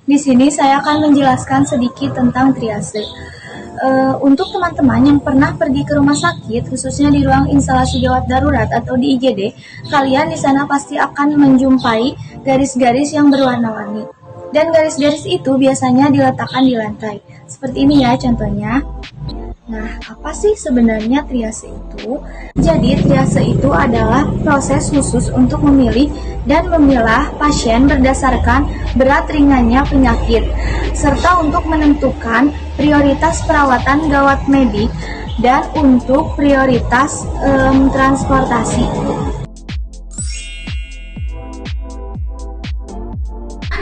Di sini saya akan menjelaskan sedikit tentang triase. Untuk teman-teman yang pernah pergi ke rumah sakit, khususnya di ruang instalasi gawat darurat atau di IGD, kalian di sana pasti akan menjumpai garis-garis yang berwarna-warni. Dan garis-garis itu biasanya diletakkan di lantai. Seperti ini ya contohnya. Nah, apa sih sebenarnya triase itu? Jadi, triase itu adalah proses khusus untuk memilih dan memilah pasien berdasarkan berat ringannya penyakit, serta untuk menentukan prioritas perawatan gawat medik dan untuk prioritas transportasi.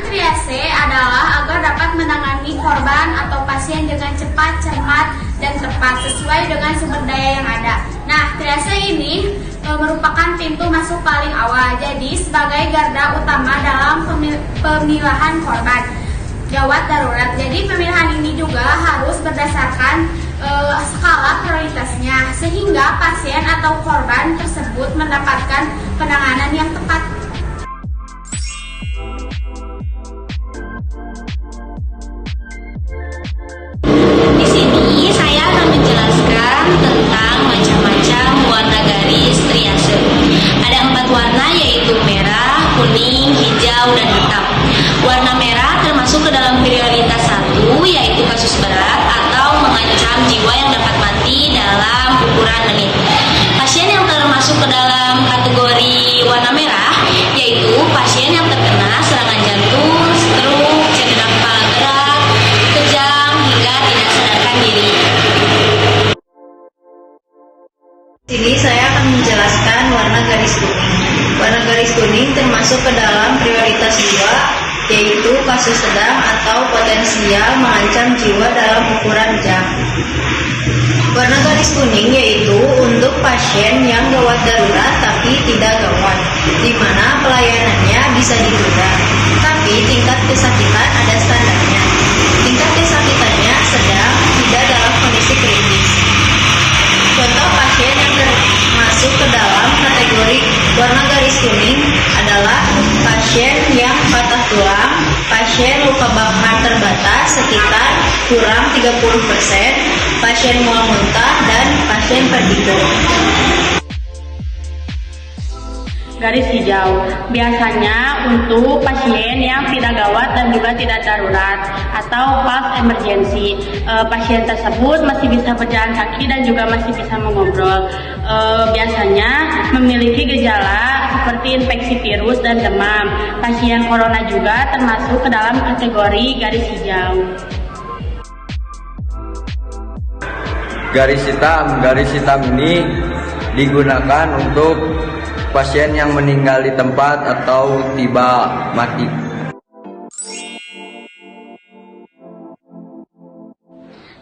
Triase adalah agar dapat menangani korban atau pasien dengan cepat, cermat, dan tepat sesuai dengan sumber daya yang ada. Nah, triase ini merupakan pintu masuk paling awal, jadi sebagai garda utama dalam pemilahan korban gawat darurat. Jadi pemilihan ini juga harus berdasarkan skala prioritasnya, sehingga pasien atau korban tersebut mendapatkan penanganan yang tepat. Di sini saya akan menjelaskan tentang macam-macam warna garis triase. Ada 4 warna, yaitu merah, kuning, hijau, dan hitam. Warna merah termasuk ke dalam prioritas 1, yaitu kasus berat atau mengancam jiwa yang dapat mati dalam ukuran menit. Pasien yang termasuk ke dalam kategori warna merah yaitu pasien yang terkena serangan jantung, stroke, cedera kepala berat, kejang, hingga tidak sadarkan diri. Di sini saya akan menjelaskan warna garis kuning. Warna garis kuning termasuk ke dalam prioritas 2, yaitu kasus sedang atau potensial mengancam jiwa dalam ukuran jam. Warna garis kuning yaitu untuk pasien yang gawat darurat tapi tidak gawat, di mana pelayanannya bisa ditunda, tapi tingkat kesakitan ada standarnya. Tingkat kesakitannya sedang, tidak dalam kondisi kritis. Contoh pasien yang termasuk ke dalam kategori warna garis kuning adalah pasien yang patah tulang, pasien luka bakar terbatas sekitar kurang 30%, pasien mual muntah, dan pasien vertigo. Garis hijau biasanya untuk pasien yang tidak gawat dan juga tidak darurat atau fast emergency. Pasien tersebut masih bisa berjalan kaki dan juga masih bisa mengobrol. Biasanya memiliki gejala seperti infeksi virus dan demam. Pasien corona juga termasuk ke dalam kategori garis hijau. Garis hitam ini digunakan untuk pasien yang meninggal di tempat atau tiba mati.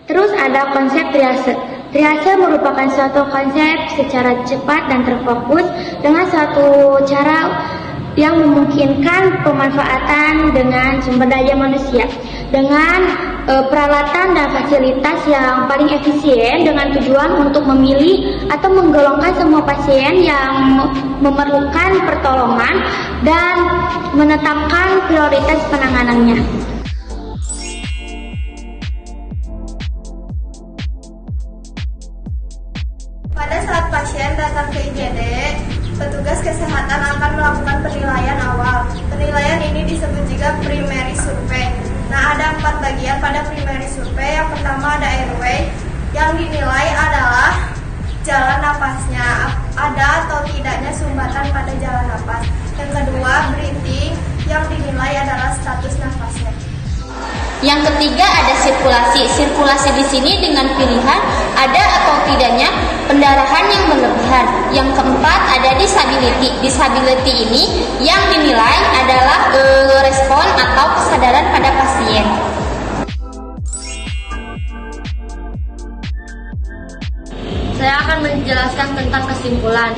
Terus ada konsep triase. Triase merupakan suatu konsep secara cepat dan terfokus dengan suatu cara yang memungkinkan pemanfaatan dengan sumber daya manusia dengan peralatan dan fasilitas yang paling efisien dengan tujuan untuk memilih atau menggolongkan semua pasien yang memerlukan pertolongan dan menetapkan prioritas penanganannya. Pada saat pasien datang ke IGD, petugas kesehatan akan melakukan penilaian awal. Penilaian ini disebut juga primary survey. Nah, ada 4 bagian pada primary survey. Yang pertama ada airway, yang dinilai adalah jalan napasnya, ada atau tidaknya sumbatan pada jalan napas. Yang kedua breathing, yang dinilai adalah status nafasnya. Yang ketiga ada sirkulasi. Sirkulasi di sini dengan pilihan ada atau tidaknya pendarahan yang berlebihan. Yang keempat ada disability. Disability ini yang dinilai adalah respon atau kesadaran pada pasien. Saya akan menjelaskan tentang kesimpulan.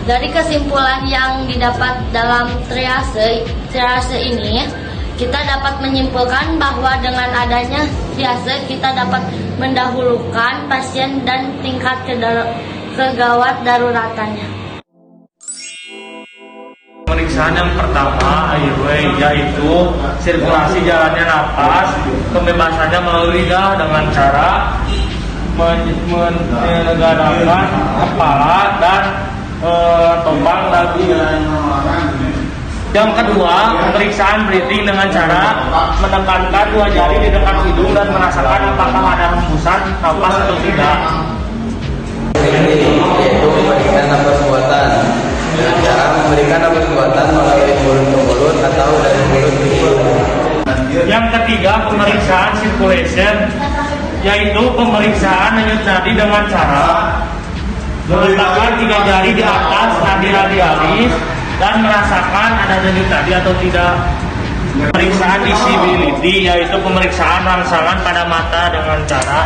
Dari kesimpulan yang didapat dalam triase ini, kita dapat menyimpulkan bahwa dengan adanya triase kita dapat mendahulukan pasien dan tingkat kegawat daruratannya. pemeriksaan yang pertama yaitu sirkulasi jalannya napas, kebebasannya melalui lidah dengan cara menegakkan kepala dan tombang dagu. Yang kedua, pemeriksaan breathing dengan cara menekankan dua jari di dekat hidung dan merasakan apakah ada hembusan napas atau tidak. Ini yaitu memberikan napas buatan. Cara memberikan napas buatan melalui mulut ke mulut atau dari mulut ke hidung. Yang ketiga, pemeriksaan circulation, yaitu pemeriksaan denyut nadi dengan cara meletakkan 3 jari di atas nadi radialis dan merasakan ada denyut nadi atau tidak. Pemeriksaan visibility, yaitu pemeriksaan rangsangan pada mata dengan cara